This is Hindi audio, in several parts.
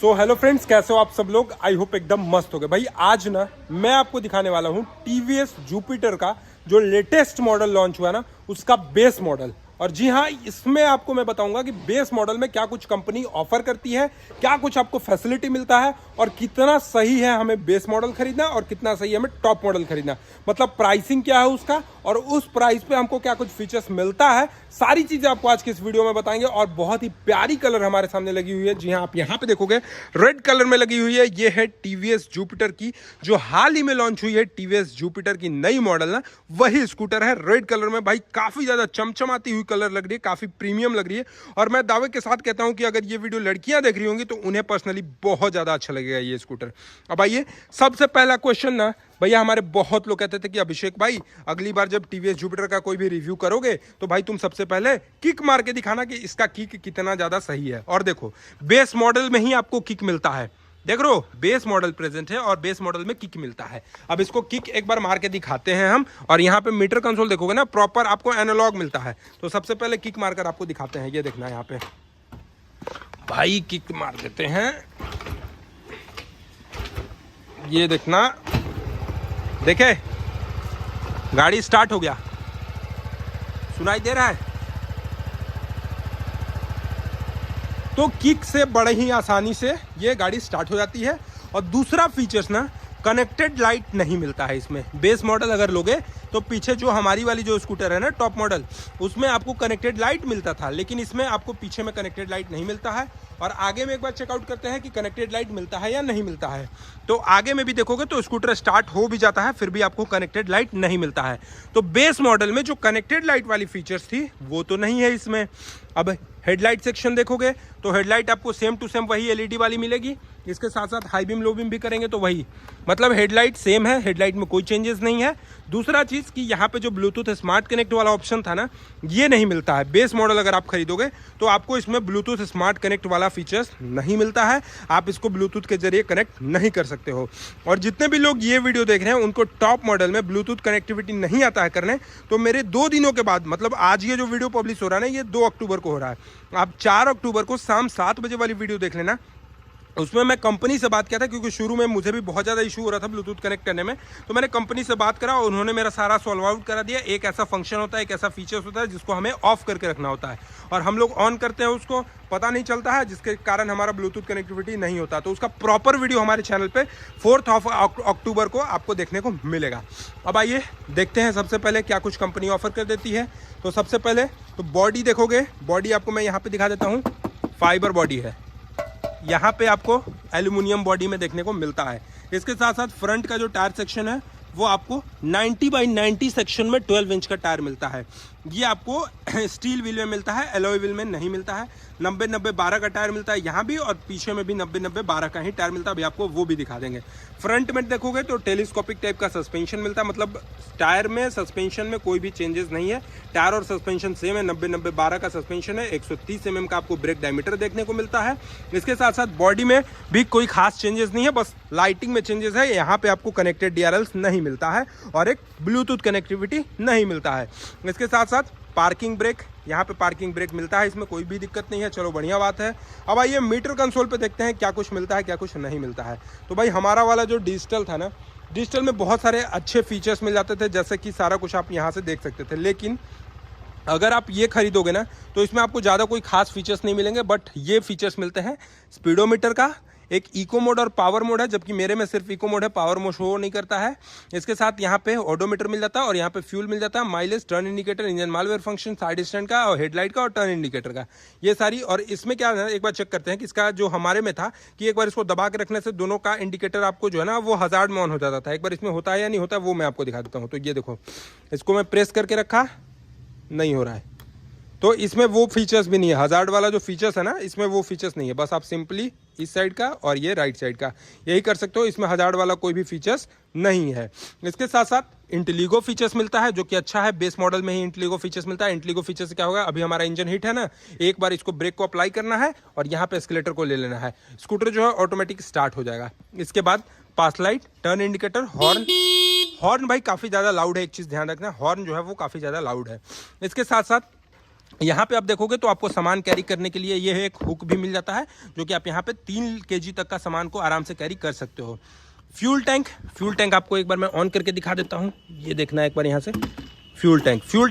सो हेलो फ्रेंड्स, कैसे हो आप सब लोग। आई होप एकदम मस्त हो गए भाई। आज ना मैं आपको दिखाने वाला हूँ टीवीएस जुपिटर का जो लेटेस्ट मॉडल लॉन्च हुआ ना, उसका बेस मॉडल। और जी हाँ, इसमें आपको मैं बताऊंगा कि बेस मॉडल में क्या कुछ कंपनी ऑफर करती है, क्या कुछ आपको फैसिलिटी मिलता है और कितना सही है हमें बेस मॉडल खरीदना और कितना सही है हमें टॉप मॉडल खरीदना। मतलब प्राइसिंग क्या है उसका और उस प्राइस पे हमको क्या कुछ फीचर्स मिलता है, सारी चीजें आपको आज की इस वीडियो में बताएंगे। और बहुत ही प्यारी कलर हमारे सामने लगी हुई है। जी हाँ, आप यहाँ पे देखोगे रेड कलर में लगी हुई है। ये है टीवीएस जुपिटर की जो हाल ही में लॉन्च हुई है। टीवीएस जुपिटर की नई मॉडल ना वही स्कूटर है रेड कलर में। भाई काफी ज्यादा चमचमाती हुई कलर लग रही है, काफी प्रीमियम लग रही है। और मैं दावे के साथ कहता हूं कि अगर ये वीडियो लड़कियां देख रही होंगी तो उन्हें पर्सनली बहुत ज्यादा अच्छा लगेगा ये स्कूटर। अब आइए, सबसे पहला क्वेश्चन ना भैया, हमारे बहुत लोग कहते थे कि अभिषेक भाई अगली बार जब टीवीएस जुपिटर का कोई भी रिव्यू करोगे तो भाई तुम सबसे पहले किक मार के दिखाना कि इसका किक कितना ज्यादा सही है। और देखो, बेस मॉडल में ही आपको किक मिलता है। देख रहे हो, बेस मॉडल प्रेजेंट है और बेस मॉडल में किक मिलता है। अब इसको किक एक बार मार के दिखाते हैं हम। और यहाँ पे मीटर कंसोल देखोगे ना, प्रॉपर आपको एनालॉग मिलता है। तो सबसे पहले किक मारकर आपको दिखाते हैं। ये देखना यहाँ पे भाई, किक मार देते हैं। ये देखना, देखे गाड़ी स्टार्ट हो गया, सुनाई दे रहा है। तो किक से बड़े ही आसानी से ये गाड़ी स्टार्ट हो जाती है। और दूसरा फीचर्स ना, कनेक्टेड लाइट नहीं मिलता है इसमें। बेस मॉडल अगर लोगे तो पीछे जो हमारी वाली जो स्कूटर है ना टॉप मॉडल, उसमें आपको कनेक्टेड लाइट मिलता था, लेकिन इसमें आपको पीछे में कनेक्टेड लाइट नहीं मिलता है। और आगे में एक बार चेकआउट करते हैं कि कनेक्टेड लाइट मिलता है या नहीं मिलता है। तो आगे में भी देखोगे तो स्कूटर स्टार्ट हो भी जाता है, फिर भी आपको कनेक्टेड लाइट नहीं मिलता है। तो बेस मॉडल में जो कनेक्टेड लाइट वाली फीचर्स थी वो तो नहीं है इसमें। अब हेडलाइट सेक्शन देखोगे तो हेडलाइट आपको सेम टू सेम वही एलईडी वाली मिलेगी। इसके साथ साथ हाई बीम लो बीम भी करेंगे तो वही, मतलब हेडलाइट सेम है, हेडलाइट में कोई चेंजेस नहीं है। दूसरा चीज़ कि यहाँ पे जो ब्लूटूथ स्मार्ट कनेक्ट वाला ऑप्शन था ना, ये नहीं मिलता है। बेस मॉडल अगर आप खरीदोगे तो आपको इसमें ब्लूटूथ स्मार्ट कनेक्ट वाला फीचर्स नहीं मिलता है। आप इसको ब्लूटूथ के जरिए कनेक्ट नहीं कर सकते हो। और जितने भी लोग ये वीडियो देख रहे हैं उनको टॉप मॉडल में ब्लूटूथ कनेक्टिविटी नहीं आता है करने, तो मेरे 2 दिनों के बाद, मतलब आज ये जो वीडियो पब्लिश हो रहा है ना, ये 2 अक्टूबर को हो रहा है। आप 4 अक्टूबर को शाम 7 बजे वाली वीडियो देख लेना। उसमें मैं कंपनी से बात किया था, क्योंकि शुरू में मुझे भी बहुत ज़्यादा इशू हो रहा था ब्लूटूथ कनेक्ट करने में। तो मैंने कंपनी से बात करा और उन्होंने मेरा सारा सॉल्व आउट करा दिया। एक ऐसा फंक्शन होता है, एक ऐसा फीचर्स होता है जिसको हमें ऑफ करके रखना होता है और हम लोग ऑन करते हैं, उसको पता नहीं चलता है, जिसके कारण हमारा ब्लूटूथ कनेक्टिविटी नहीं होता। तो उसका प्रॉपर वीडियो हमारे चैनल पे 4 अक्टूबर को आपको देखने को मिलेगा। अब आइए देखते हैं सबसे पहले क्या कुछ कंपनी ऑफर कर देती है। तो सबसे पहले तो बॉडी देखोगे, बॉडी आपको मैं यहाँ पे दिखा देता हूँ। फाइबर बॉडी है, यहाँ पे आपको एल्यूमिनियम बॉडी में देखने को मिलता है। इसके साथ साथ फ्रंट का जो टायर सेक्शन है वो आपको 90/90 सेक्शन में 12 इंच का टायर मिलता है। ये आपको स्टील व्हील में मिलता है, एलॉय व्हील में नहीं मिलता है। 90-90-12 का टायर मिलता है यहाँ भी, और पीछे में भी 90-90-12 का ही टायर मिलता है। अभी आपको वो भी दिखा देंगे। फ्रंट में देखोगे तो टेलीस्कोपिक टाइप का सस्पेंशन मिलता है, मतलब टायर में सस्पेंशन में कोई भी चेंजेस नहीं है। टायर और सस्पेंशन सेम है, 90-90-12 का सस्पेंशन है। 130 mm का आपको ब्रेक डायमीटर देखने को मिलता है। इसके साथ साथ बॉडी में भी कोई खास चेंजेस नहीं है, बस लाइटिंग में चेंजेस है। यहाँ पे आपको कनेक्टेड DRLs नहीं मिलता है और एक ब्लूटूथ कनेक्टिविटी नहीं मिलता है। इसके साथ साथ पार्किंग ब्रेक, यहाँ पे पार्किंग ब्रेक मिलता है, इसमें कोई भी दिक्कत नहीं है। चलो बढ़िया बात है। अब आइए मीटर कंसोल पे देखते हैं क्या कुछ मिलता है, क्या कुछ नहीं मिलता है। तो भाई हमारा वाला जो डिजिटल था ना, डिजिटल में बहुत सारे अच्छे फीचर्स मिल जाते थे, जैसे कि सारा कुछ आप यहाँ से देख सकते थे। लेकिन अगर आप ये खरीदोगे ना तो इसमें आपको ज़्यादा कोई खास फीचर्स नहीं मिलेंगे, बट ये फीचर्स मिलते हैं स्पीडोमीटर का, एक इको मोड और पावर मोड है, जबकि मेरे में सिर्फ इको मोड है, पावर मोड शो नहीं करता है। इसके साथ यहाँ पे ओडोमीटर मिल जाता है और यहाँ पे फ्यूल मिल जाता है, mileage, turn indicator, engine malware function, side stand का और हेडलाइट का और टर्न इंडिकेटर का, ये सारी। और इसमें क्या है, एक बार चेक करते हैं कि इसका जो हमारे में था कि एक बार इसको दबा के रखने से दोनों का इंडिकेटर आपको जो है ना वो हजार्ड में ऑन हो जाता था। एक बार इसमें होता है या नहीं होता, वो मैं आपको दिखा देता हूँ। तो ये देखो, इसको मैं प्रेस करके रखा, नहीं हो रहा है। तो इसमें वो फीचर्स भी नहीं है, हजार्ड वाला जो फीचर्स है ना, इसमें वो फीचर्स नहीं है। बस आप सिंपली इस साइड का और ये राइट साइड का यही कर सकते हो, इसमें हजार्ड वाला कोई भी फीचर्स नहीं है। इसके साथ साथ इंटेलिगो फीचर्स मिलता है, जो कि अच्छा है। बेस मॉडल में ही इंटेलिगो फीचर्स मिलता है। इंटेलिगो फीचर से क्या होगा, अभी हमारा इंजन हिट है ना, एक बार इसको ब्रेक को अप्लाई करना है और यहाँ पे एस्केलेटर को ले लेना है, स्कूटर जो है ऑटोमेटिक स्टार्ट हो जाएगा। इसके बाद pass light, turn indicator, horn. Horn भाई काफ़ी ज़्यादा लाउड है, एक चीज़ ध्यान रखना, हॉर्न जो है वो काफ़ी ज़्यादा लाउड है। इसके साथ साथ यहाँ पे आप देखोगे तो आपको सामान कैरी करने के लिए ये एक हुक भी मिल जाता है, जो कि आप यहाँ पे 3 kg तक का सामान को आराम से कैरी कर सकते हो। फ्यूल टैंक आपको एक बार मैं ऑन करके दिखा देता हूँ। ये देखना एक बार यहाँ से, फ्यूल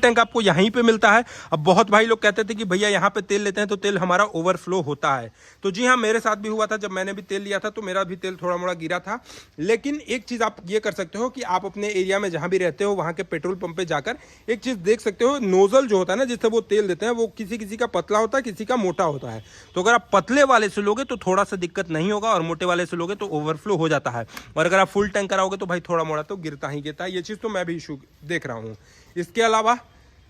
टैंक आपको यहीं पे मिलता है। अब बहुत भाई लोग कहते थे कि भैया यहाँ पे तेल लेते हैं तो तेल हमारा ओवरफ्लो होता है। तो जी हाँ, मेरे साथ भी हुआ था। जब मैंने भी तेल लिया था तो मेरा भी तेल थोड़ा मोड़ा गिरा था। लेकिन एक चीज़ आप ये कर सकते हो कि आप अपने एरिया में जहाँ भी रहते हो वहाँ के पेट्रोल पंप पे जाकर एक चीज़ देख सकते हो, नोजल जो होता है ना जिससे वो तेल देते हैं, वो किसी किसी का पतला होता है, किसी का मोटा होता है। तो अगर आप पतले वाले से लोगे तो थोड़ा सा दिक्कत नहीं होगा, और मोटे वाले से लोगे तो ओवरफ्लो हो जाता है। और अगर आप फुल टैंक कराओगे तो भाई थोड़ा मोड़ा तो गिरता ही गिरता है। ये चीज़ तो मैं भी इशू देख रहा हूँ। इसके अलावा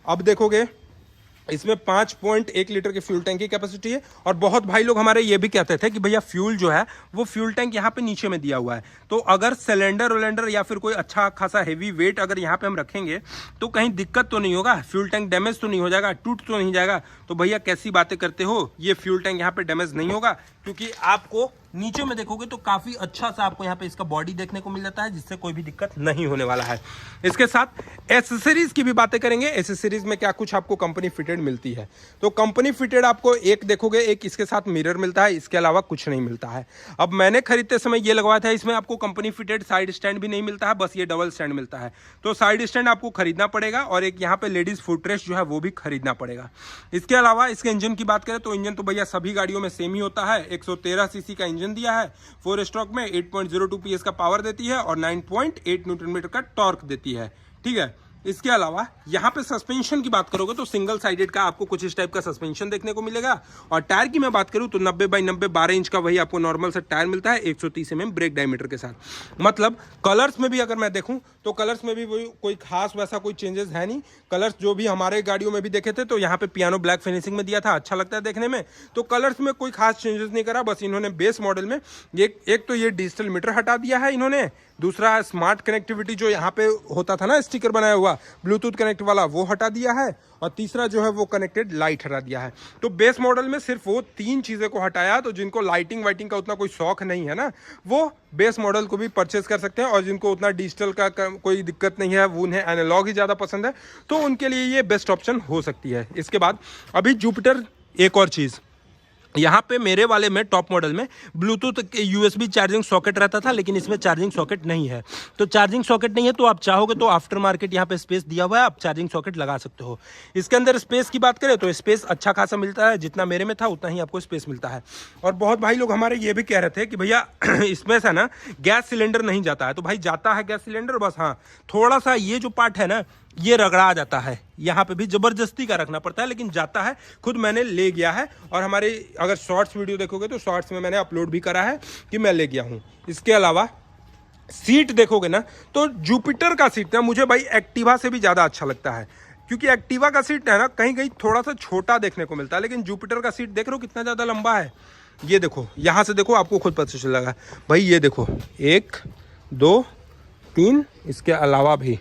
अब देखोगे इसमें 5.1 लीटर की फ्यूल टैंक की कैपेसिटी है। और बहुत भाई लोग हमारे ये भी कहते थे कि भैया फ्यूल जो है वो फ्यूल टैंक यहाँ पे नीचे में दिया हुआ है, तो अगर सिलेंडर या फिर कोई अच्छा खासा हेवी वेट अगर यहाँ पे हम रखेंगे तो कहीं दिक्कत तो नहीं होगा, फ्यूल टैंक डैमेज तो नहीं हो जाएगा, टूट तो नहीं जाएगा। तो भैया कैसी बातें करते हो, ये फ्यूल टैंक यहाँ पे डैमेज नहीं होगा, क्योंकि आपको नीचे में देखोगे तो काफी अच्छा सा आपको यहाँ पे इसका बॉडी देखने को मिल जाता है, जिससे कोई भी दिक्कत नहीं होने वाला है। इसके साथ एसेसरीज की भी बातें करेंगे। एसेसरीज में क्या कुछ आपको कंपनी फिटेड मिलती है, तो कंपनी फिटेड आपको एक देखोगे, एक इसके साथ मिरर मिलता है, इसके अलावा कुछ नहीं मिलता है। अब मैंने खरीदते समय ये लगवाया था, इसमें आपको कंपनी फिटेड साइड स्टैंड भी नहीं मिलता है, बस ये डबल स्टैंड मिलता है। तो साइड स्टैंड आपको खरीदना पड़ेगा, और एक यहाँ पे लेडीज फुटरेस्ट जो है वो भी खरीदना पड़ेगा। इसके अलावा इसके इंजन की बात करें तो इंजन तो भैया सभी गाड़ियों में सेम ही होता है। 113 सीसी का इंजन दिया है, 4 स्ट्रोक में 8.02 PS का पावर देती है और 9.8 न्यूटन मीटर का टॉर्क देती है। ठीक है, इसके अलावा यहाँ पे सस्पेंशन की बात करोगे तो सिंगल साइडेड का आपको कुछ इस टाइप का सस्पेंशन देखने को मिलेगा। और टायर की मैं बात करूँ तो 90x90 12 इंच का वही आपको नॉर्मल सा टायर मिलता है, 130 mm ब्रेक डायमीटर के साथ। मतलब कलर्स में भी अगर मैं देखूं तो कलर्स में भी कोई खास वैसा कोई चेंजेस है नहीं। कलर्स जो भी हमारे गाड़ियों में भी देखे थे तो यहाँ पे पियानो ब्लैक फिनिशिंग में दिया था, अच्छा लगता है देखने में। तो कलर्स में कोई खास चेंजेस नहीं करा, बस इन्होंने बेस मॉडल में एक तो ये डिजिटल मीटर हटा दिया है इन्होंने, दूसरा स्मार्ट कनेक्टिविटी जो यहाँ पे होता था ना स्टिकर बनाया हुआ ब्लूटूथ कनेक्ट वाला, वो हटा दिया है, और तीसरा जो है वो कनेक्टेड लाइट हटा दिया है। तो बेस मॉडल में सिर्फ वो 3 चीज़ें को हटाया। तो जिनको लाइटिंग वाइटिंग का उतना कोई शौक नहीं है ना, वो बेस मॉडल को भी परचेस कर सकते हैं, और जिनको उतना डिजिटल का कोई दिक्कत नहीं है, वो उन्हें एनालॉग ही ज़्यादा पसंद है, तो उनके लिए ये बेस्ट ऑप्शन हो सकती है। इसके बाद अभी जुपिटर, एक और चीज़ यहाँ पे मेरे वाले में टॉप मॉडल में ब्लूटूथ USB चार्जिंग सॉकेट रहता था, लेकिन इसमें चार्जिंग सॉकेट नहीं है। तो चार्जिंग सॉकेट नहीं है तो आप चाहोगे तो आफ्टर मार्केट यहाँ पे स्पेस दिया हुआ है, आप चार्जिंग सॉकेट लगा सकते हो। इसके अंदर स्पेस की बात करें तो स्पेस अच्छा खासा मिलता है, जितना मेरे में था उतना ही आपको स्पेस मिलता है। और बहुत भाई लोग हमारे ये भी कह रहे थे कि भैया इसमें से ना गैस सिलेंडर नहीं जाता है, तो भाई जाता है गैस सिलेंडर, बस हाँ थोड़ा सा ये जो पार्ट है ना ये रगड़ा जाता है, यहाँ पे भी जबरदस्ती का रखना पड़ता है, लेकिन जाता है। खुद मैंने ले गया है, और हमारे अगर शॉर्ट्स वीडियो देखोगे तो शॉर्ट्स में मैंने अपलोड भी करा है कि मैं ले गया हूँ। इसके अलावा सीट देखोगे ना तो जुपिटर का सीट ना मुझे भाई एक्टिवा से भी ज़्यादा अच्छा लगता है, क्योंकि एक्टिवा का सीट है ना कहीं कहीं थोड़ा सा छोटा देखने को मिलता है, लेकिन जुपिटर का सीट देख रहे हो कितना ज़्यादा लंबा है। ये देखो, यहाँ से देखो आपको खुद पता चलेगा भाई, ये देखो 1 2 3, इसके अलावा भी।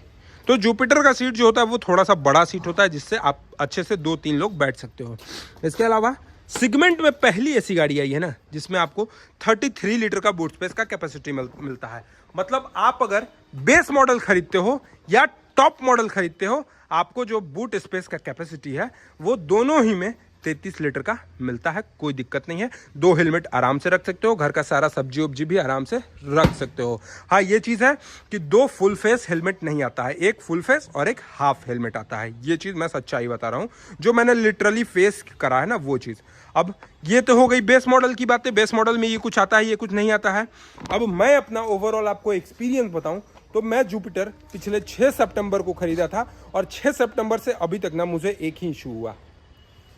तो जुपिटर का सीट जो होता है वो थोड़ा सा बड़ा सीट होता है, जिससे आप अच्छे से 2-3 लोग बैठ सकते हो। इसके अलावा सेगमेंट में पहली ऐसी गाड़ी आई है ना जिसमें आपको 33 लीटर का बूट स्पेस का कैपेसिटी मिलता है। मतलब आप अगर बेस मॉडल खरीदते हो या टॉप मॉडल खरीदते हो, आपको जो बूट स्पेस का कैपेसिटी है वो दोनों ही में 33 लीटर का मिलता है, कोई दिक्कत नहीं है। 2 हेलमेट आराम से रख सकते हो, घर का सारा सब्जी उब्जी भी आराम से रख सकते हो। हाँ ये चीज़ है कि 2 फुल फेस हेलमेट नहीं आता है, एक फुल फेस और एक हाफ हेलमेट आता है। ये चीज़ मैं सच्चाई बता रहा हूँ, जो मैंने लिटरली फेस करा है ना वो चीज़। अब ये तो हो गई बेस मॉडल की बातें, बेस मॉडल में ये कुछ आता है ये कुछ नहीं आता है। अब मैं अपना ओवरऑल आपको एक्सपीरियंस बताऊँ तो मैं जुपिटर पिछले 6 सितंबर को खरीदा था, और 6 सितंबर से अभी तक ना मुझे एक ही इशू हुआ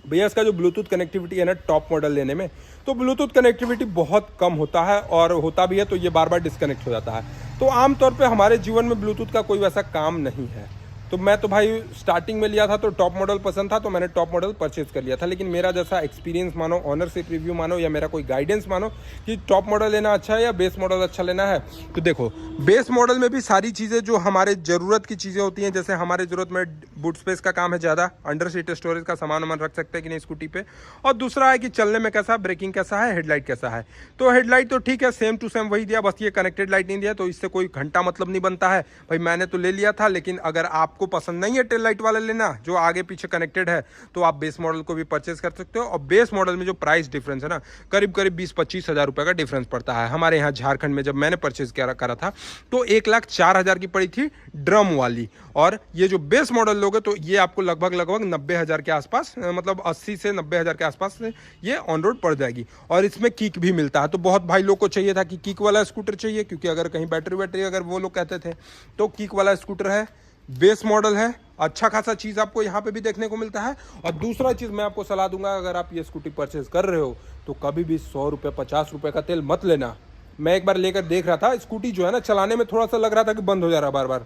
भैया, इसका जो ब्लूटूथ कनेक्टिविटी है ना टॉप मॉडल लेने में, तो ब्लूटूथ कनेक्टिविटी बहुत कम होता है, और होता भी है तो ये बार बार डिस्कनेक्ट हो जाता है। तो आमतौर पे हमारे जीवन में ब्लूटूथ का कोई वैसा काम नहीं है। तो मैं तो भाई स्टार्टिंग में लिया था तो टॉप मॉडल पसंद था, तो मैंने टॉप मॉडल परचेज कर लिया था। लेकिन मेरा जैसा एक्सपीरियंस मानो, ऑनरशिप रिव्यू मानो, या मेरा कोई गाइडेंस मानो कि टॉप मॉडल लेना अच्छा है या बेस मॉडल अच्छा लेना है, तो देखो बेस मॉडल में भी सारी चीज़ें जो हमारे ज़रूरत की चीज़ें होती हैं, जैसे हमारे ज़रूरत में बूट स्पेस का काम है ज़्यादा, अंडर सीट स्टोरेज का सामान वामान रख सकते हैं कि नहीं स्कूटी पे, और दूसरा है कि चलने में कैसा, ब्रेकिंग कैसा है, हेडलाइट कैसा है। तो हेडलाइट तो ठीक है सेम टू सेम वही दिया, बस ये कनेक्टेड लाइट नहीं दिया, तो इससे कोई घंटा मतलब नहीं बनता है। भाई मैंने तो ले लिया था, लेकिन अगर आप आपको पसंद नहीं है टेल लाइट वाला लेना जो आगे पीछे कनेक्टेड है, तो आप बेस मॉडल को भी परचेज कर सकते हो। और बेस मॉडल में जो प्राइस डिफरेंस है ना, करीब करीब 20-25 हज़ार रुपये का डिफरेंस पड़ता है। हमारे यहाँ झारखंड में जब मैंने परचेज करा था तो 1,04,000 की पड़ी थी ड्रम वाली, और ये जो बेस मॉडल लोगे तो ये आपको लगभग 90,000 के आसपास, मतलब 80 से 90,000 के आसपास ये ऑन रोड पड़ जाएगी। और इसमें किक भी मिलता है। तो बहुत भाई लोग को चाहिए था कि किक वाला स्कूटर चाहिए, क्योंकि अगर कहीं बैटरी अगर वो लोग कहते थे, तो किक वाला स्कूटर है, बेस मॉडल है, अच्छा खासा चीज़ आपको यहाँ पे भी देखने को मिलता है। और दूसरा चीज़ मैं आपको सलाह दूंगा, अगर आप ये स्कूटी परचेज कर रहे हो तो कभी भी 100 रुपये 50 रुपये का तेल मत लेना। मैं एक बार लेकर देख रहा था, स्कूटी जो है ना चलाने में थोड़ा सा लग रहा था कि बंद हो जा रहा बार बार,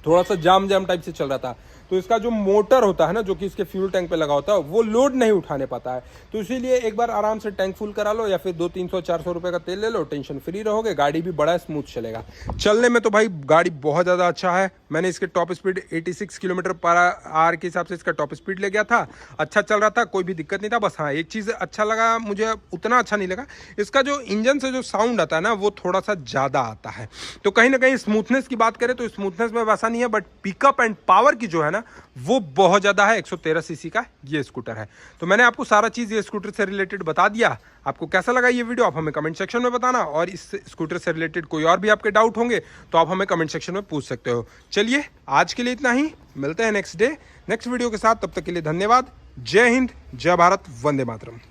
थोड़ा सा जाम टाइप से चल रहा था। तो इसका जो मोटर होता है ना, जो कि इसके फ्यूल टैंक पे लगा होता है, वो लोड नहीं उठाने पाता है। तो इसीलिए एक बार आराम से टैंक फुल करा लो, या फिर 200-300-400 रुपये का तेल ले लो, टेंशन फ्री रहोगे, गाड़ी भी बड़ा स्मूथ चलेगा। चलने में तो भाई गाड़ी बहुत ज़्यादा अच्छा है। मैंने इसके top speed 86 kilometre per hour के हिसाब से इसका टॉप स्पीड ले गया था, अच्छा चल रहा था, कोई भी दिक्कत नहीं था। बस हाँ, एक चीज़ अच्छा लगा मुझे, उतना अच्छा नहीं लगा, इसका जो इंजन से जो साउंड आता है ना, वो थोड़ा सा ज़्यादा आता है। तो कहीं ना कहीं स्मूथनेस की बात करें तो स्मूथनेस में वैसा नहीं है, बट पिकअप एंड पावर की जो है ना, वो बहुत ज़्यादा है। 113 सीसी का ये स्कूटर है। तो मैंने आपको सारा चीज़ ये स्कूटर से रिलेटेड बता दिया। आपको कैसा लगा ये वीडियो, आप हमें कमेंट सेक्शन में बताना। और इस स्कूटर से रिलेटेड कोई और भी आपके डाउट होंगे तो आप हमें कमेंट सेक्शन में पूछ सकते हो। चलिए आज के लिए इतना ही, मिलते हैं नेक्स्ट वीडियो के साथ। तब तक के लिए धन्यवाद। जय हिंद, जय भारत, वंदे मातरम।